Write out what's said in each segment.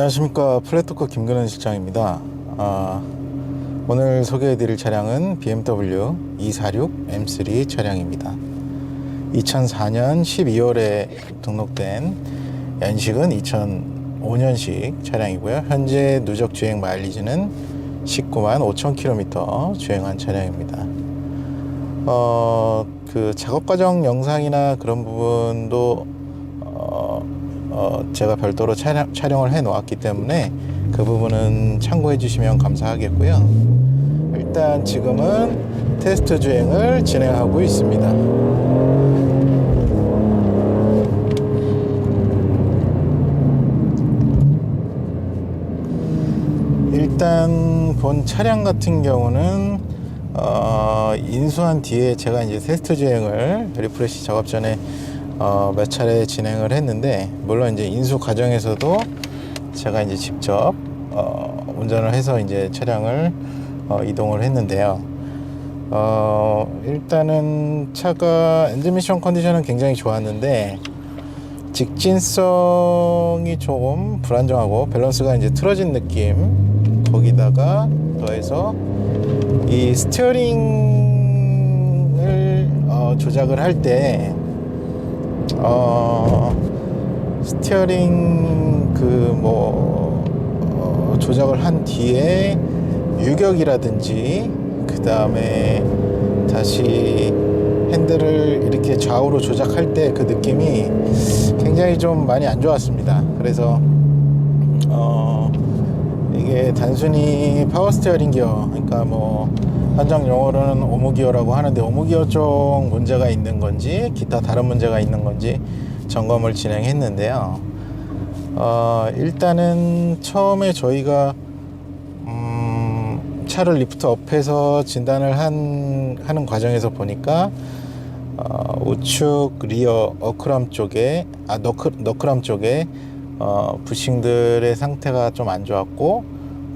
안녕하십니까, 플랫토커 김근원 실장입니다. 오늘 소개해드릴 차량은 BMW 246 M3 차량입니다. 2004년 12월에 등록된 연식은 2005년식 차량이고요. 현재 누적 주행 마일리지는 19만 5천 km 주행한 차량입니다. 그 작업 과정 영상이나 그런 부분도 제가 별도로 촬영을 해 놓았기 때문에 그 부분은 참고해 주시면 감사하겠고요. 일단 지금은 테스트 주행을 진행하고 있습니다. 일단 본 차량 같은 경우는 인수한 뒤에 제가 이제 테스트 주행을 리프레시 작업 전에 몇 차례 진행을 했는데, 물론 이제 인수 과정에서도 제가 이제 직접 운전을 해서 이제 차량을 이동을 했는데요. 일단은 차가 엔진 미션 컨디션은 굉장히 좋았는데 직진성이 조금 불안정하고 밸런스가 이제 틀어진 느낌, 거기다가 더해서 이 스티어링을 조작을 할 때 스티어링 조작을 한 뒤에 유격이라든지 그 다음에 다시 핸들을 이렇게 좌우로 조작할 때 그 느낌이 굉장히 좀 많이 안 좋았습니다. 그래서 이게 단순히 파워 스티어링 기어, 그러니까 뭐 한정 용어로는 오무기어라고 하는데 오무기어 쪽 문제가 있는 건지 기타 다른 문제가 있는 건지 점검을 진행했는데요. 일단은 처음에 저희가 차를 리프트업해서 진단을 하는 과정에서 보니까 우측 리어 너클암 쪽에 부싱들의 상태가 좀 안 좋았고,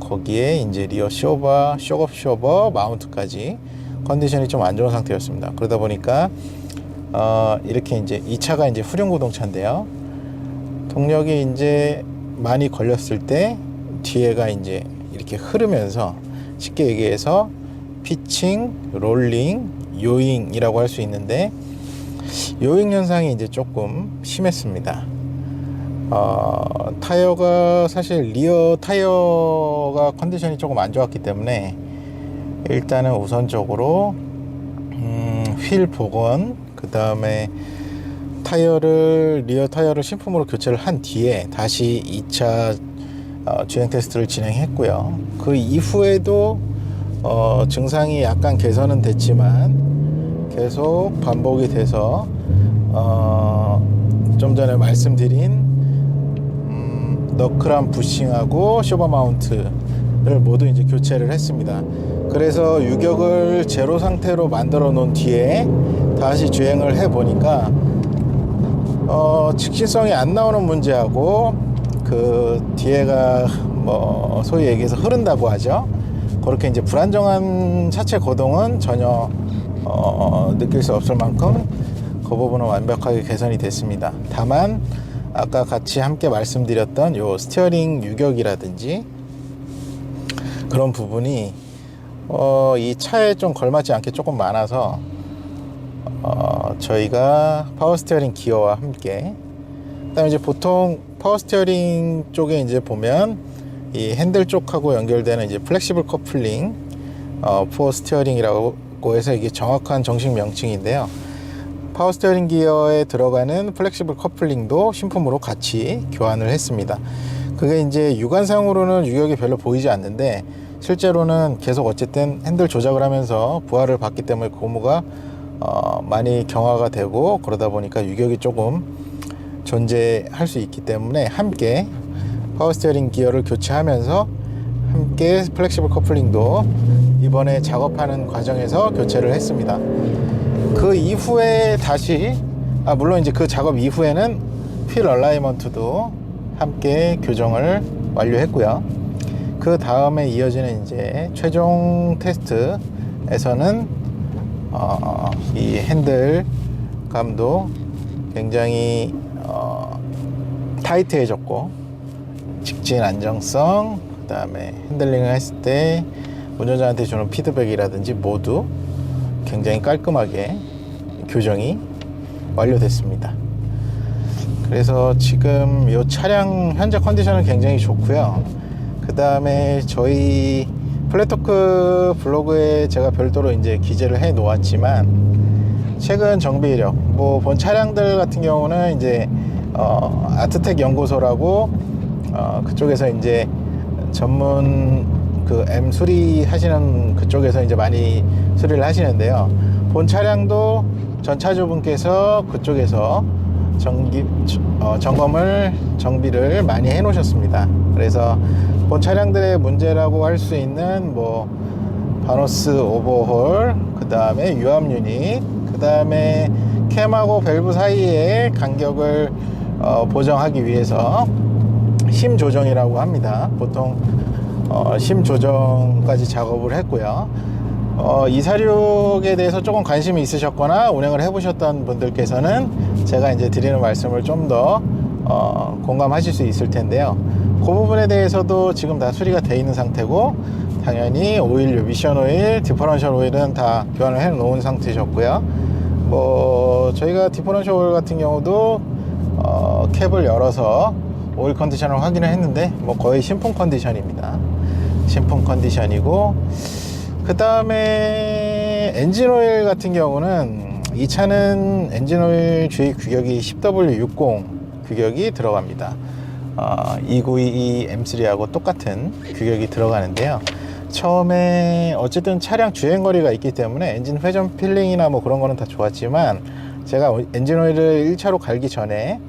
거기에 이제 리어 쇼업 쇼버 마운트까지 컨디션이 좀 안 좋은 상태였습니다. 그러다 보니까 이렇게 이제 이 차가 이제 후륜구동차인데요. 동력이 이제 많이 걸렸을 때 뒤에가 이제 이렇게 흐르면서, 쉽게 얘기해서 피칭, 롤링, 요잉이라고 할 수 있는데, 요잉 현상이 이제 조금 심했습니다. 타이어가 사실 리어 타이어가 컨디션이 조금 안 좋았기 때문에 일단은 우선적으로 휠 복원, 그 다음에 리어 타이어를 신품으로 교체를 한 뒤에 다시 2차 주행 테스트를 진행했고요. 그 이후에도 증상이 약간 개선은 됐지만 계속 반복이 돼서 좀 전에 말씀드린 너클암 부싱하고 쇼버 마운트를 모두 이제 교체를 했습니다. 그래서 유격을 제로 상태로 만들어 놓은 뒤에 다시 주행을 해 보니까 직진성이 안 나오는 문제하고 그 뒤에가 뭐 소위 얘기해서 흐른다고 하죠. 그렇게 이제 불안정한 차체 거동은 전혀 느낄 수 없을 만큼 그 부분은 완벽하게 개선이 됐습니다. 다만 아까 같이 함께 말씀드렸던 요 스티어링 유격이라든지 그런 부분이 이 차에 좀 걸맞지 않게 조금 많아서 저희가 파워 스티어링 기어와 함께, 그다음에 이제 보통 파워 스티어링 쪽에 이제 보면 이 핸들 쪽하고 연결되는 이제 플렉시블 커플링, 푸어 스티어링이라고 해서 이게 정확한 정식 명칭인데요. 파워 스티어링 기어에 들어가는 플렉시블 커플링도 신품으로 같이 교환을 했습니다. 그게 이제 육안상으로는 유격이 별로 보이지 않는데 실제로는 계속 어쨌든 핸들 조작을 하면서 부하를 받기 때문에 고무가 많이 경화가 되고, 그러다 보니까 유격이 조금 존재할 수 있기 때문에 함께 파워 스티어링 기어를 교체하면서 함께 플렉시블 커플링도 이번에 작업하는 과정에서 교체를 했습니다. 그 이후에 다시 물론 이제 그 작업 이후에는 휠 얼라이먼트도 함께 교정을 완료했고요. 그 다음에 이어지는 이제 최종 테스트에서는 이 핸들감도 굉장히 타이트해졌고, 직진 안정성, 그 다음에 핸들링을 했을 때 운전자한테 주는 피드백이라든지 모두 굉장히 깔끔하게 교정이 완료됐습니다. 그래서 지금 이 차량 현재 컨디션은 굉장히 좋고요. 그 다음에 저희 플랫토크 블로그에 제가 별도로 이제 기재를 해 놓았지만, 최근 정비 이력, 뭐 본 차량들 같은 경우는 이제 아트텍 연구소라고 그쪽에서 이제 전문 그 M 수리 하시는 그쪽에서 이제 많이 수리를 하시는데요. 본 차량도 전 차주분께서 그쪽에서 정비를 많이 해 놓으셨습니다. 그래서 본 차량들의 문제라고 할 수 있는 뭐 바노스 오버홀, 그 다음에 유압 유닛, 그 다음에 캠하고 밸브 사이의 간격을 보정하기 위해서 심 조정이라고 합니다. 보통 심 조정까지 작업을 했고요. 246에 대해서 조금 관심이 있으셨거나 운행을 해보셨던 분들께서는 제가 이제 드리는 말씀을 좀 더 공감하실 수 있을 텐데요. 그 부분에 대해서도 지금 다 수리가 되어 있는 상태고, 당연히 오일류, 미션 오일, 디퍼런셜 오일은 다 교환을 해 놓은 상태셨고요. 뭐 저희가 디퍼런셜 오일 같은 경우도 캡을 열어서 오일 컨디션을 확인을 했는데 뭐 거의 신품 컨디션입니다. 신품 컨디션이고, 그 다음에 엔진 오일 같은 경우는 이 차는 엔진 오일 주입 규격이 10W60 규격이 들어갑니다. 2922 M3하고 똑같은 규격이 들어가는데요. 처음에 어쨌든 차량 주행거리가 있기 때문에 엔진 회전 필링이나 뭐 그런 거는 다 좋았지만, 제가 엔진 오일을 1차로 갈기 전에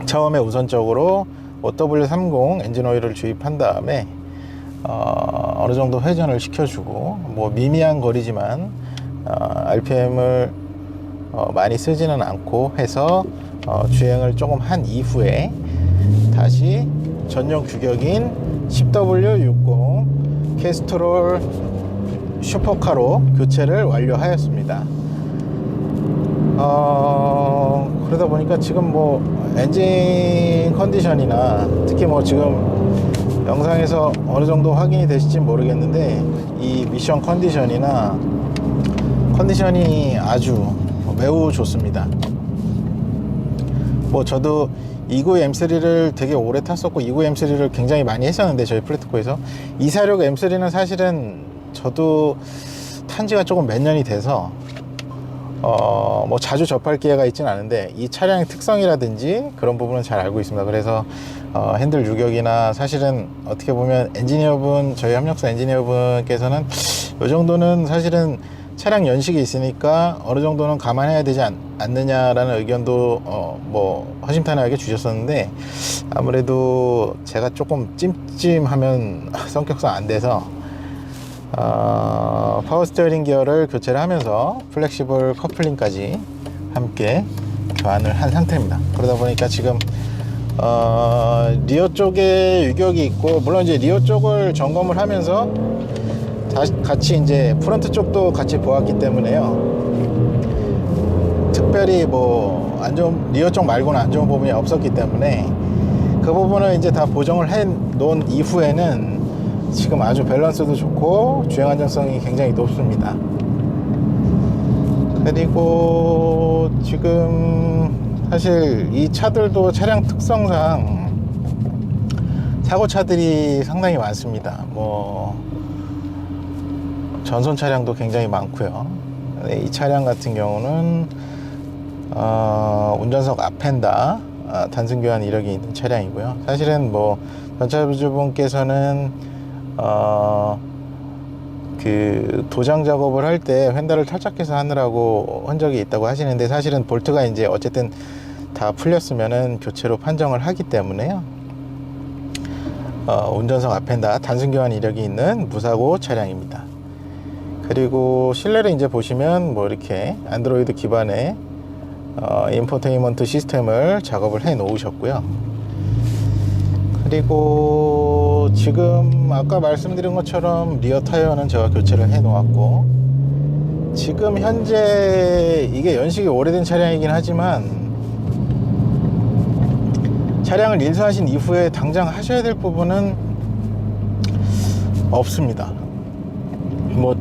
처음에 우선적으로 OW30 엔진 오일을 주입한 다음에 어느 정도 회전을 시켜주고, 뭐 미미한 거리지만 RPM을 많이 쓰지는 않고 해서 주행을 조금 한 이후에 다시 전용 규격인 10W60 캐스트롤 슈퍼카로 교체를 완료하였습니다. 그러다 보니까 지금 뭐 엔진 컨디션이나 특히 뭐 지금 영상에서 어느 정도 확인이 되실지 모르겠는데, 이 미션 컨디션이 아주 매우 좋습니다. 뭐 저도 292 M3를 되게 오래 탔었고 292 M3를 굉장히 많이 했었는데, 저희 플래트코에서 246 M3는 사실은 저도 탄 지가 조금 몇 년이 돼서 뭐 자주 접할 기회가 있진 않은데, 이 차량의 특성이라든지 그런 부분은 잘 알고 있습니다. 그래서 핸들 유격이나, 사실은 어떻게 보면 엔지니어분, 저희 협력사 엔지니어분께서는 이 정도는 사실은 차량 연식이 있으니까 어느 정도는 감안해야 되지 않느냐라는 의견도 뭐 허심탄회하게 주셨었는데, 아무래도 제가 조금 찜찜하면 성격상 안 돼서 파워 스티어링 기어를 교체를 하면서 플렉시블 커플링까지 함께 교환을 한 상태입니다. 그러다 보니까 지금 리어 쪽에 유격이 있고, 물론 이제 리어 쪽을 점검을 하면서 같이 이제 프론트 쪽도 같이 보았기 때문에요. 특별히 뭐 안 좋은, 리어 쪽 말고는 안 좋은 부분이 없었기 때문에 그 부분을 이제 다 보정을 해 놓은 이후에는 지금 아주 밸런스도 좋고 주행 안정성이 굉장히 높습니다. 그리고 지금 사실 이 차들도 차량 특성상 사고차들이 상당히 많습니다. 뭐 전손 차량도 굉장히 많고요. 이 차량 같은 경우는 운전석 앞펜다 단순 교환 이력이 있는 차량이고요. 사실은 뭐 전차주분께서는 그 도장 작업을 할 때 휀다를 탈착해서 하느라고 흔적이 있다고 하시는데, 사실은 볼트가 이제 어쨌든 다 풀렸으면은 교체로 판정을 하기 때문에요. 운전석 앞펜다 단순 교환 이력이 있는 무사고 차량입니다. 그리고 실내를 이제 보시면 뭐 이렇게 안드로이드 기반의 인포테인먼트 시스템을 작업을 해 놓으셨고요. 그리고 지금 아까 말씀드린 것처럼 리어 타이어는 제가 교체를 해 놓았고, 지금 현재 이게 연식이 오래된 차량이긴 하지만 차량을 인수하신 이후에 당장 하셔야 될 부분은 없습니다. 뭐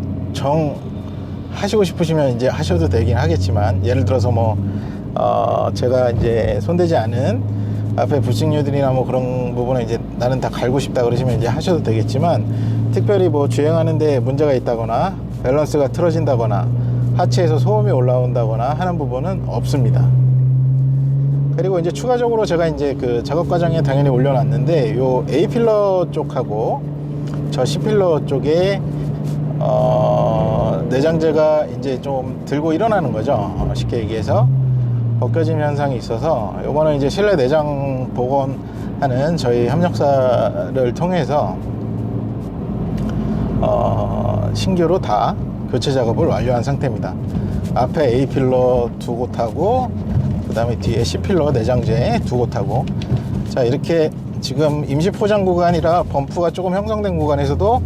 하시고 싶으시면 이제 하셔도 되긴 하겠지만, 예를 들어서 뭐 제가 이제 손대지 않은 앞에 부식류들이나 뭐 그런 부분은 이제 나는 다 갈고 싶다 그러시면 이제 하셔도 되겠지만, 특별히 뭐 주행하는데 문제가 있다거나 밸런스가 틀어진다거나 하체에서 소음이 올라온다거나 하는 부분은 없습니다. 그리고 이제 추가적으로 제가 이제 그 작업 과정에 당연히 올려놨는데, 요 A필러 쪽하고 저 C필러 쪽에 내장재가 이제 좀 들고 일어나는 거죠. 쉽게 얘기해서 벗겨짐 현상이 있어서 요거는 이제 실내 내장 복원하는 저희 협력사를 통해서 신규로 다 교체 작업을 완료한 상태입니다. 앞에 A필러 두 곳하고 그 다음에 뒤에 C필러 내장재 두 곳하고, 자 이렇게 지금 임시 포장 구간이라 범프가 조금 형성된 구간에서도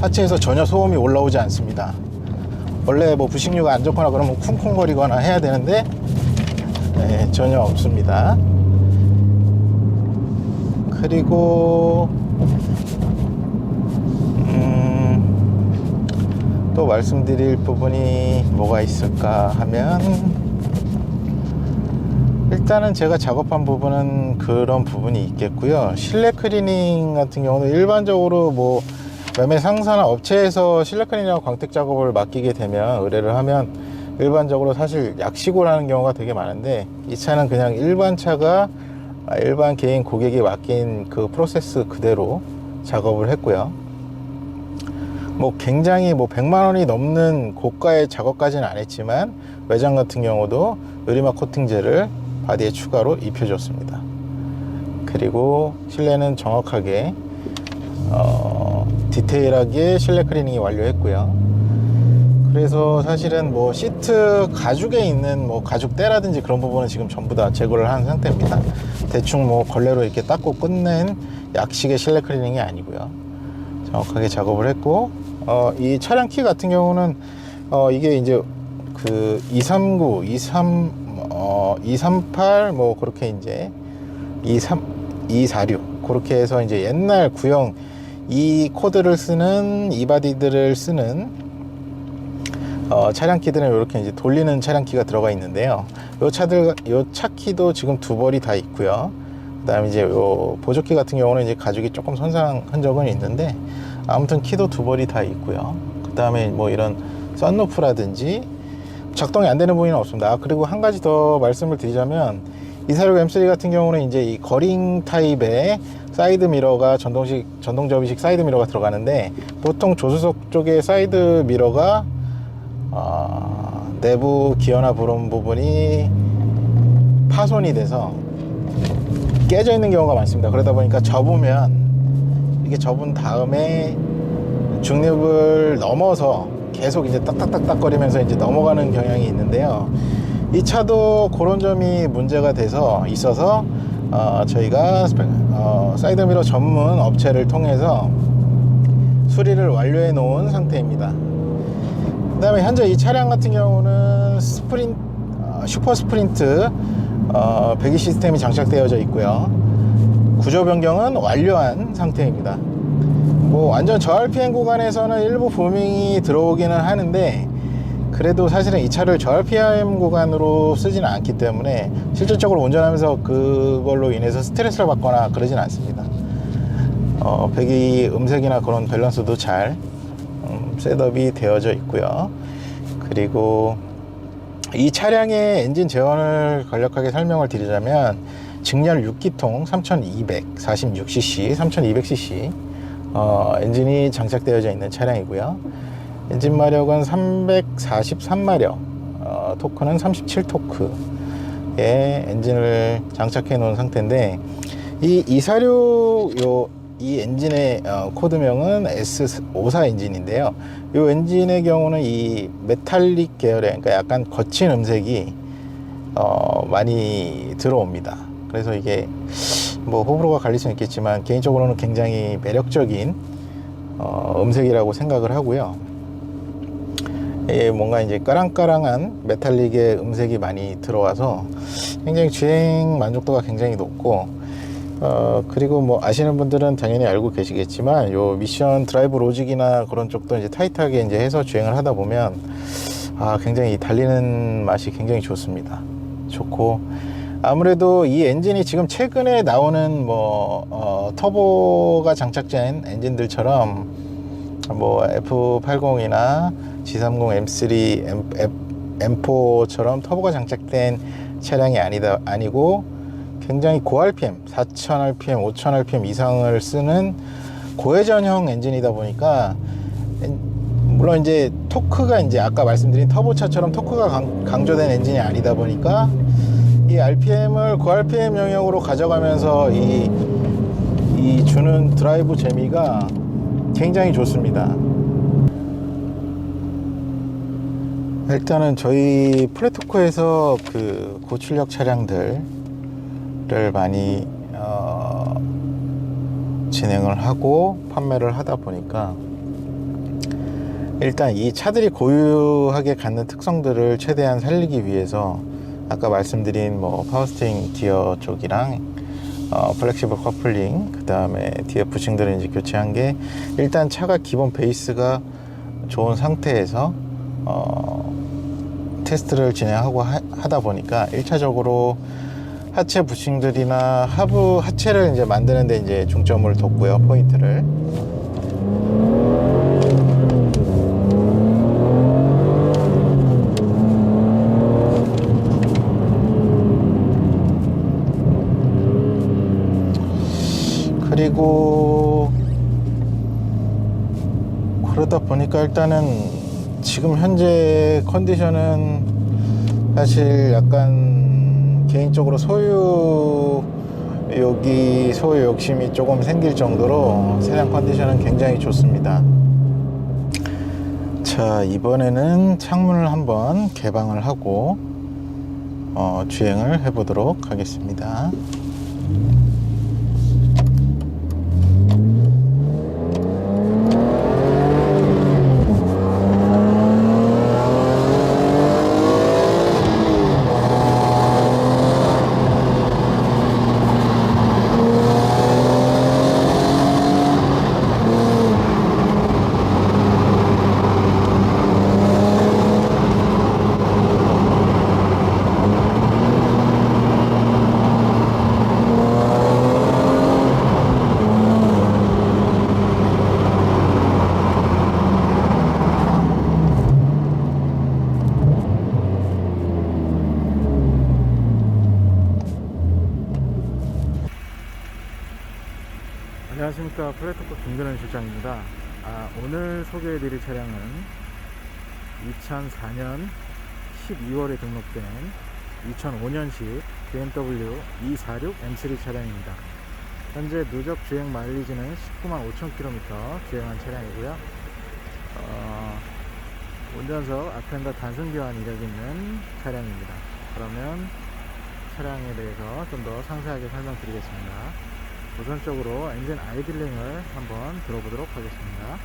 하체에서 전혀 소음이 올라오지 않습니다. 원래 뭐 부식류가 안 좋거나 그러면 쿵쿵거리거나 해야 되는데 전혀 없습니다. 그리고 또 말씀드릴 부분이 뭐가 있을까 하면, 일단은 제가 작업한 부분은 그런 부분이 있겠고요. 실내 클리닝 같은 경우는 일반적으로 뭐 매매 상사나 업체에서 실내 클리닝이나 광택 작업을 맡기게 되면, 의뢰를 하면 일반적으로 사실 약식으로 하는 경우가 되게 많은데, 이 차는 그냥 일반 차가 일반 개인 고객이 맡긴 그 프로세스 그대로 작업을 했고요. 뭐 굉장히 뭐 100만 원이 넘는 고가의 작업까지는 안 했지만, 외장 같은 경우도 유리막 코팅제를 바디에 추가로 입혀줬습니다. 그리고 실내는 정확하게 디테일하게 실내 클리닝이 완료했고요. 그래서 사실은 뭐 시트 가죽에 있는 뭐 가죽대라든지 그런 부분은 지금 전부 다 제거를 한 상태입니다. 대충 뭐 걸레로 이렇게 닦고 끝낸 약식의 실내 클리닝이 아니고요. 정확하게 작업을 했고, 이 차량 키 같은 경우는 이게 이제 그 239, 238 뭐 그렇게 이제 246 그렇게 해서 이제 옛날 구형 이 코드를 쓰는 이 바디들을 쓰는 차량 키들은 이렇게 이제 돌리는 차량 키가 들어가 있는데요. 요 차 키도 지금 두 벌이 다 있고요. 그 다음에 이제 요 보조키 같은 경우는 이제 가죽이 조금 손상 흔적은 있는데, 아무튼 키도 두 벌이 다 있고요. 그 다음에 뭐 이런 썬루프라든지 작동이 안 되는 부분은 없습니다. 그리고 한 가지 더 말씀을 드리자면, 246 M3 같은 경우는 이제 이 거링 타입의 사이드 미러가 전동 접이식 사이드 미러가 들어가는데, 보통 조수석 쪽에 사이드 미러가 내부 기어나 브롬 부분이 파손이 돼서 깨져 있는 경우가 많습니다. 그러다 보니까 접으면, 이게 접은 다음에 중립을 넘어서 계속 이제 딱딱딱딱 거리면서 이제 넘어가는 경향이 있는데요. 이 차도 그런 점이 문제가 돼서 있어서 저희가 사이드미러 전문 업체를 통해서 수리를 완료해 놓은 상태입니다. 그 다음에 현재 이 차량 같은 경우는 슈퍼 스프린트 배기 시스템이 장착되어져 있고요. 구조 변경은 완료한 상태입니다. 뭐 완전 저RPM 구간에서는 일부 부밍이 들어오기는 하는데, 그래도 사실은 이 차를 저RPM 구간으로 쓰지는 않기 때문에 실질적으로 운전하면서 그걸로 인해서 스트레스를 받거나 그러진 않습니다. 배기 음색이나 그런 밸런스도 잘 셋업이 되어져 있고요. 그리고 이 차량의 엔진 제원을 간략하게 설명을 드리자면, 직렬 6기통 3246cc, 3200cc 엔진이 장착되어져 있는 차량이고요. 엔진 마력은 343마력, 토크는 37토크의 엔진을 장착해 놓은 상태인데, 이 246 이 엔진의 코드명은 S54 엔진인데요. 이 엔진의 경우는 이 메탈릭 계열의, 그러니까 약간 거친 음색이 많이 들어옵니다. 그래서 이게 뭐 호불호가 갈릴 수는 있겠지만, 개인적으로는 굉장히 매력적인 음색이라고 생각을 하고요. 뭔가 이제 까랑까랑한 메탈릭의 음색이 많이 들어와서 굉장히 주행 만족도가 굉장히 높고, 그리고 뭐 아시는 분들은 당연히 알고 계시겠지만, 요 미션 드라이브 로직이나 그런 쪽도 이제 타이트하게 이제 해서 주행을 하다 보면 굉장히 달리는 맛이 굉장히 좋습니다. 좋고, 아무래도 이 엔진이 지금 최근에 나오는 뭐 터보가 장착된 엔진들처럼 뭐 F80이나 G30 M3 M4처럼 터보가 장착된 차량이 아니고, 굉장히 고 RPM 4000 RPM 5000 RPM 이상을 쓰는 고회전형 엔진이다 보니까 물론 이제 토크가 이제 아까 말씀드린 터보차처럼 토크가 강조된 엔진이 아니다 보니까 이 RPM을 고RPM 영역으로 가져가면서 이 주는 드라이브 재미가 굉장히 좋습니다. 일단은 저희 플랫토크에서 그 고출력 차량들을 많이 진행을 하고 판매를 하다 보니까 일단 이 차들이 고유하게 갖는 특성들을 최대한 살리기 위해서 아까 말씀드린 뭐 파워스티어링 기어 쪽이랑 플렉시블 커플링, 그 다음에 뒤에 부싱들을 이제 교체한 게 일단 차가 기본 베이스가 좋은 상태에서 테스트를 진행하고 하다 보니까 1차적으로 하체 부싱들이나 하부 하체를 이제 만드는데 이제 중점을 뒀고요, 포인트를. 그리고 그러다 보니까 일단은 지금 현재 컨디션은 사실 약간 개인적으로 소유 욕심이 조금 생길 정도로 차량 컨디션은 굉장히 좋습니다. 자, 이번에는 창문을 한번 개방을 하고 주행을 해 보도록 하겠습니다. 안녕하십니까, 플랫토크 김근원 실장입니다. 오늘 소개해드릴 차량은 2004년 12월에 등록된 2005년식 BMW 246 M3 차량입니다. 현재 누적 주행 마일리지는 19만 5천 km 주행한 차량이고요. 운전석 앞엔더 단순 교환 이력이 있는 차량입니다. 그러면 차량에 대해서 좀 더 상세하게 설명드리겠습니다. 우선적으로 엔진 아이들링을 한번 들어보도록 하겠습니다.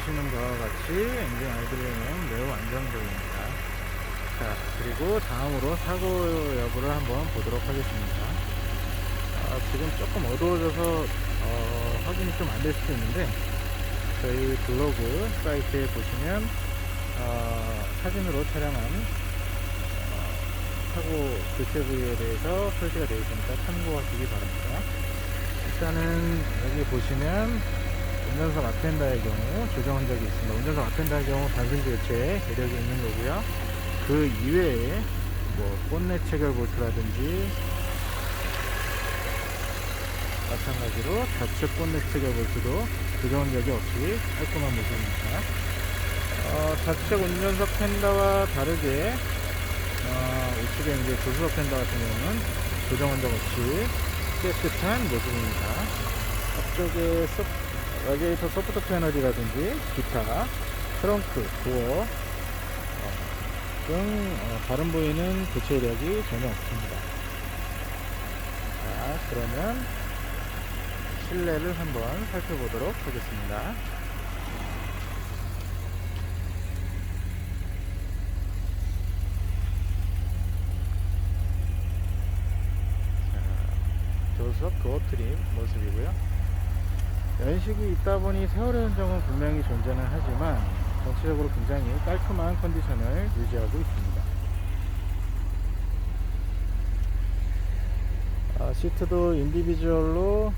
보시는 바와 같이 엔진 아이들링은 매우 안정적입니다. 자, 그리고 다음으로 사고 여부를 한번 보도록 하겠습니다. 지금 조금 어두워져서 확인이 좀 안 될 수도 있는데 저희 블로그 사이트에 보시면 사진으로 촬영한 사고 교체 부위에 대해서 표시가 되어 있으니까 참고하시기 바랍니다. 일단은 여기 보시면 운전석 앞엔더의 경우 조정 흔적이 있습니다. 운전석 앞엔더의 경우 단순 교체 이력이 있는 거고요. 그 이외에 뭐 본넷 체결 볼트라든지 마찬가지로 좌측 본넷 체결 볼트도 조정 흔적이 없이 깔끔한 모습입니다. 좌측 운전석 펜더와 다르게 우측에 이제 조수석 펜더 같은 경우는 조정 흔적 없이 깨끗한 모습입니다. 앞쪽에 라디에이터 소프트 패널이라든지 기타, 트렁크, 도어 등 다른 부위는 교체 이력이 전혀 없습니다. 자, 그러면 실내를 한번 살펴보도록 하겠습니다. 조수석 도어 트림 모습이고요. 연식이 있다 보니 세월의 흔적은 분명히 존재는 하지만 전체적으로 굉장히 깔끔한 컨디션을 유지하고 있습니다. 시트도 인디비주얼로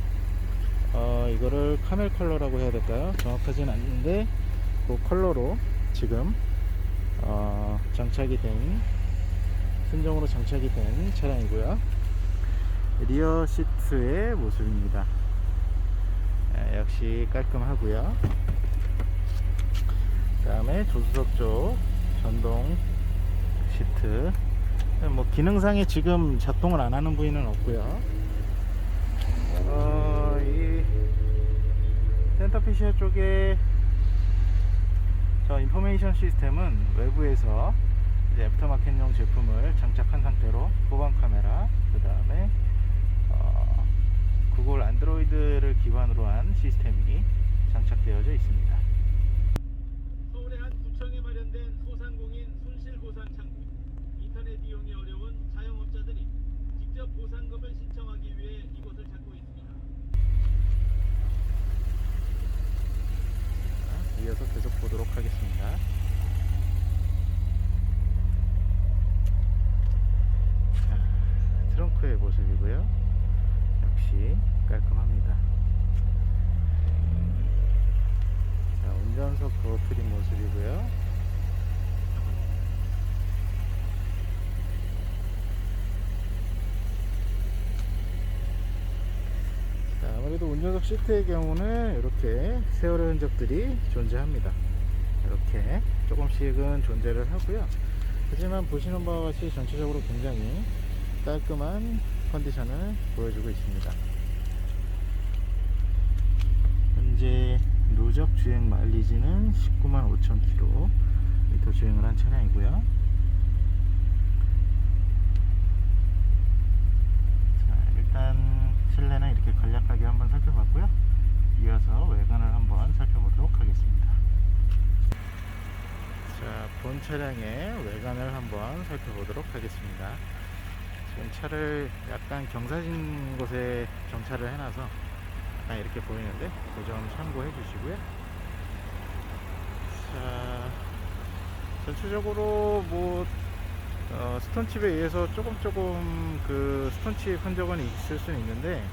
이거를 카멜 컬러라고 해야 될까요? 정확하진 않는데 그 컬러로 지금 장착이 된, 순정으로 장착이 된 차량이고요. 리어 시트의 모습입니다. 역시 깔끔하고요. 그 다음에 조수석 쪽 전동 시트, 뭐 기능상에 지금 작동을 안 하는 부위는 없고요. 이 센터피시아 쪽에 저 인포메이션 시스템은 외부에서 이제 애프터마켓용 제품을 장착한 상태로 후방 카메라, 그 다음에 구글 안드로이드를 기반으로 한 시스템이 장착되어져 있습니다. 서울의 한 구청에 마련된 소상공인 손실보상 창구. 인터넷 이용이 어려운 자영업자들이 직접 보상금을 신청하기 위해 이곳을 찾고 있습니다. 이어서 계속 보도록 하겠습니다. 자, 트렁크의 모습이고요. 역시 깔끔합니다. 자, 운전석 도어 트림 모습이고요. 자, 아무래도 운전석 시트의 경우는 이렇게 세월의 흔적들이 존재합니다. 이렇게 조금씩은 존재를 하고요. 하지만 보시는 바와 같이 전체적으로 굉장히 깔끔한 컨디션을 보여주고 있습니다. 현재 누적 주행 마일리지는 195,000km 주행을 한 차량이고요. 자, 일단 실내는 이렇게 간략하게 한번 살펴봤고요. 이어서 외관을 한번 살펴보도록 하겠습니다. 자, 본 차량의 외관을 한번 살펴보도록 하겠습니다. 지금 차를 약간 경사진 곳에 정차를 해놔서 약간 이렇게 보이는데 그 점 참고해 주시고요. 자, 전체적으로 뭐 스톤칩에 의해서 조금 그 스톤칩 흔적은 있을 수는 있는데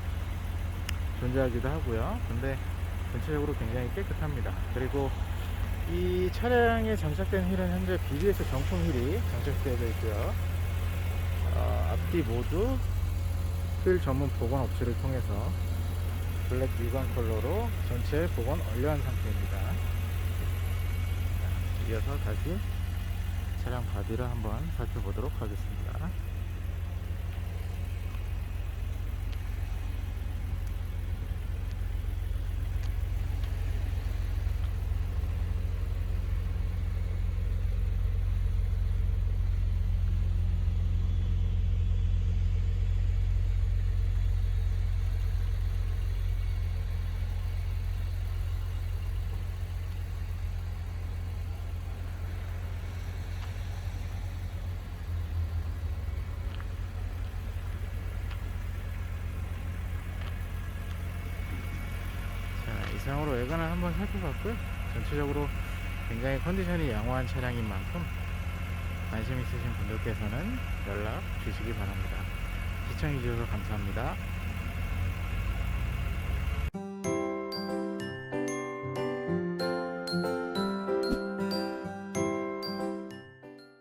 존재하기도 하고요. 근데 전체적으로 굉장히 깨끗합니다. 그리고 이 차량에 장착된 휠은 현재 BBS 정품 휠이 장착되어 있고요. 앞뒤 모두 휠 전문 복원 업체를 통해서 블랙 유광 컬러로 전체 복원 완료한 상태입니다. 자, 이어서 다시 차량 바디를 한번 살펴보도록 하겠습니다. 이상으로 외관을 한번 살펴봤고요. 전체적으로 굉장히 컨디션이 양호한 차량인 만큼 관심 있으신 분들께서는 연락 주시기 바랍니다. 시청해 주셔서 감사합니다.